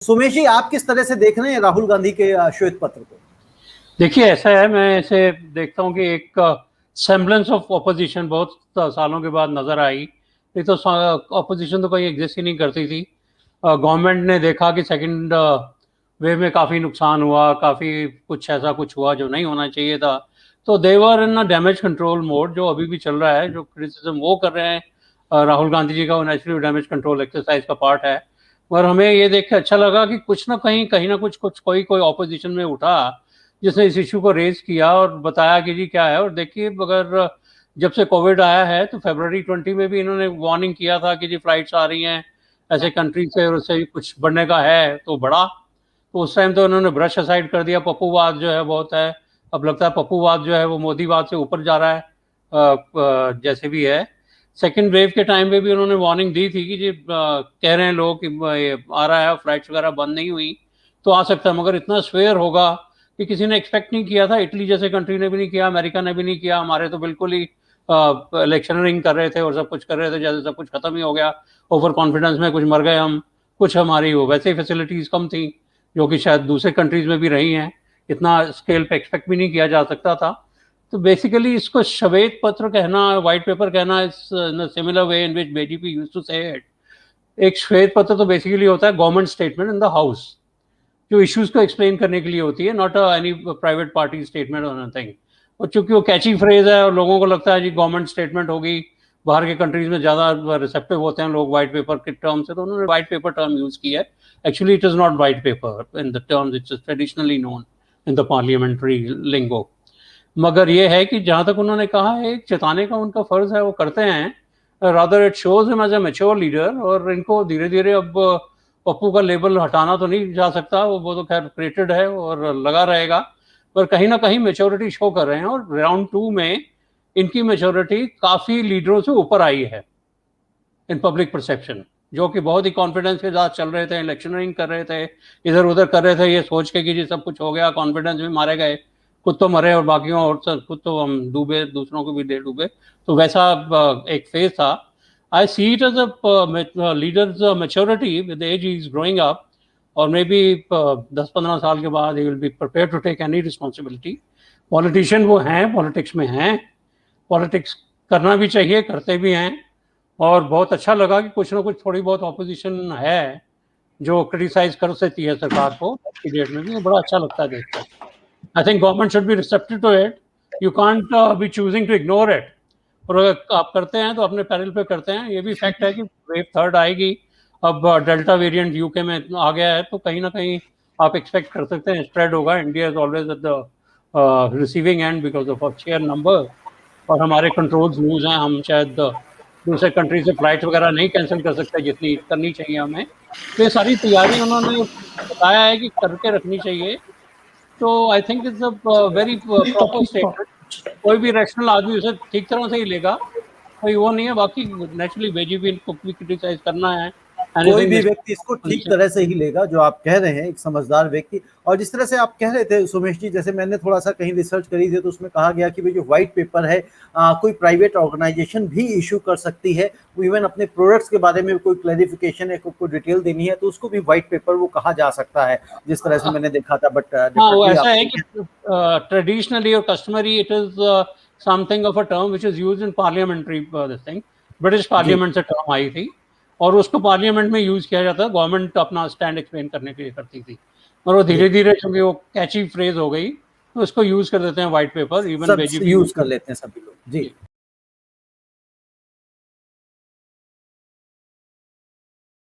सुमेश जी, आप किस तरह से देख रहे हैं राहुल गांधी के श्वेत पत्र को? देखिए, ऐसा है, मैं इसे देखता हूँ कि एक सेम्बलेंस ऑफ ऑपोजिशन बहुत सालों के बाद नजर आई। नहीं तो ऑपोजिशन तो कहीं एग्जिस्ट ही नहीं करती थी। गवर्नमेंट ने देखा कि सेकंड वेव में काफ़ी नुकसान हुआ, काफ़ी कुछ ऐसा कुछ हुआ जो नहीं होना चाहिए था। तो देवर इन डैमेज कंट्रोल मोड, जो अभी भी चल रहा है, जो क्रिटिसिज्म वो कर रहे हैं राहुल गांधी जी का, वो नेचुरली डैमेज कंट्रोल एक्सरसाइज का पार्ट है। और हमें ये देख के अच्छा लगा कि कुछ ना कहीं ना कुछ कोई कोई ऑपोजिशन में उठा, जिसने इस इशू को रेज किया और बताया कि जी क्या है। और देखिए, अगर जब से कोविड आया है तो February 20 में भी इन्होंने वार्निंग किया था कि जी फ्लाइट्स आ रही हैं ऐसे कंट्री से और उससे कुछ बढ़ने का है तो बढ़ा। तो उस टाइम तो उन्होंने ब्रश असाइड कर दिया, पप्पूवाद जो है बहुत है। अब लगता है पप्पूवाद जो है वो मोदीवाद से ऊपर जा रहा है। जैसे भी है, सेकेंड वेव के टाइम पे भी उन्होंने वार्निंग दी थी कि जी कह रहे हैं लोग कि ये आ रहा है, फ्लाइट्स वगैरह बंद नहीं हुई तो आ सकता है, मगर इतना स्वेयर होगा कि किसी ने एक्सपेक्ट नहीं किया था। इटली जैसे कंट्री ने भी नहीं किया, अमेरिका ने भी नहीं किया। हमारे तो बिल्कुल ही इलेक्शनरिंग कर रहे थे और सब कुछ कर रहे थे जैसे सब कुछ खत्म ही हो गया। ओवर कॉन्फिडेंस में कुछ मर गए हम, कुछ हमारी वो वैसे ही फैसिलिटीज कम थी जो कि शायद दूसरे कंट्रीज में भी रही हैं। इतना स्केल पे एक्सपेक्ट भी नहीं किया जा सकता था। तो बेसिकली इसको श्वेत पत्र कहना, व्हाइट पेपर कहना, is in similar way in which BJP used to say it. एक श्वेत पत्र तो बेसिकली होता है government statement in the house, जो इश्यूज को एक्सप्लेन करने के लिए होती है, not any private party statement और नथिंग। और चूंकि वो कैची फ्रेज है और लोगों को लगता है जी गवर्नमेंट स्टेटमेंट होगी, बाहर के कंट्रीज में ज़्यादा रिसेप्टिव होते हैं लोग व्हाइट पेपर के टर्म से, तो उन्होंने व्हाइट पेपर टर्म यूज किया है। Actually it is not white paper in the terms it's traditionally known in the parliamentary lingo. मगर ये है कि जहाँ तक उन्होंने कहा है, चेताने का उनका फर्ज है, वो करते हैं। Rather it shows him as a mature leader. और इनको धीरे धीरे अब पप्पू का लेबल हटाना तो नहीं जा सकता, वो तो खैर क्रिएटेड है और लगा रहेगा। पर कहीं ना कहीं मेच्योरिटी शो कर रहे हैं और राउंड 2 में इनकी मेच्योरिटी काफ़ी लीडरों से ऊपर आई है इन पब्लिक परसेप्शन, जो कि बहुत ही कॉन्फिडेंस के साथ चल रहे थे, इलेक्शनरिंग कर रहे थे, इधर उधर कर रहे थे ये सोच के कि जी सब कुछ हो गया, कॉन्फिडेंस में मारे गए, खुद तो मरे और बाकियों और खुद तो हम डूबे, दूसरों को भी दे डूबे। तो वैसा एक फेज था। I see it as a leader's maturity with age he is growing up, और मे बी 10-15 साल के बाद he will be prepared to take any responsibility. Politician वो हैं, पॉलिटिक्स में हैं, पॉलिटिक्स करना भी चाहिए, करते भी हैं। और बहुत अच्छा लगा कि कुछ ना कुछ थोड़ी बहुत ऑपोजिशन है जो क्रिटिसाइज कर सकती है सरकार को की डेट में भी। ये बड़ा अच्छा लगता है देखकर। I think government should be receptive to it. You can't be choosing to ignore it. और अगर आप करते हैं तो अपने पैरल पे करते हैं। ये भी फैक्ट है कि वेव थर्ड आएगी। अब डेल्टा वेरिएंट यूके में आ गया है, तो कहीं ना कहीं आप एक्सपेक्ट कर सकते हैं स्प्रेड होगा। India is always at the receiving end because of share number, और हमारे कंट्रोल्स लूज हैं। हम शायद दूसरे कंट्री से फ्लाइट वगैरह नहीं कैंसिल कर सकते जितनी करनी चाहिए हमें। तो ये सारी तैयारी उन्होंने बताया है कि करके रखनी चाहिए। तो I think it's a very proper statement. कोई भी रैशनल आदमी उसे ठीक तरह से ही लेगा, कोई वो नहीं है। बाकी नेचुरली बीजेपी को भी क्रिटिसाइज करना है। कोई एनीथिंग भी इज व्यक्ति इसको ठीक तरह से ही लेगा, जो आप कह रहे हैं, एक समझदार व्यक्ति। और जिस तरह से आप कह रहे थे सुमेश जी, जैसे मैंने थोड़ा सा कहीं रिसर्च करी थी तो उसमें कहा गया कि भाई जो व्हाइट पेपर है, कोई प्राइवेट ऑर्गेनाइजेशन भी इशू कर सकती है। इवन अपने प्रोडक्ट्स के बारे में कोई क्लैरिफिकेशन है, कोई डिटेल देनी है, तो उसको भी व्हाइट पेपर वो कहा जा सकता है, जिस तरह से मैंने देखा था। बट हाँ, वो डेफिनेटली ऐसा आप है कि ट्रेडिशनली और customary it is something of a term which is used in parliamentary this thing. British जी। पार्लियामेंट से टर्म आई थी और उसको पार्लियामेंट में यूज किया जाता है, गवर्नमेंट अपना स्टैंड एक्सप्लेन करने के लिए करती थी। और वो धीरे जी, धीरे चूंकि वो कैची फ्रेज हो गई तो उसको यूज कर देते हैं व्हाइट पेपर, इवन सब बीजेपी यूज यूज कर कर। लेते हैं सभी लोग जी।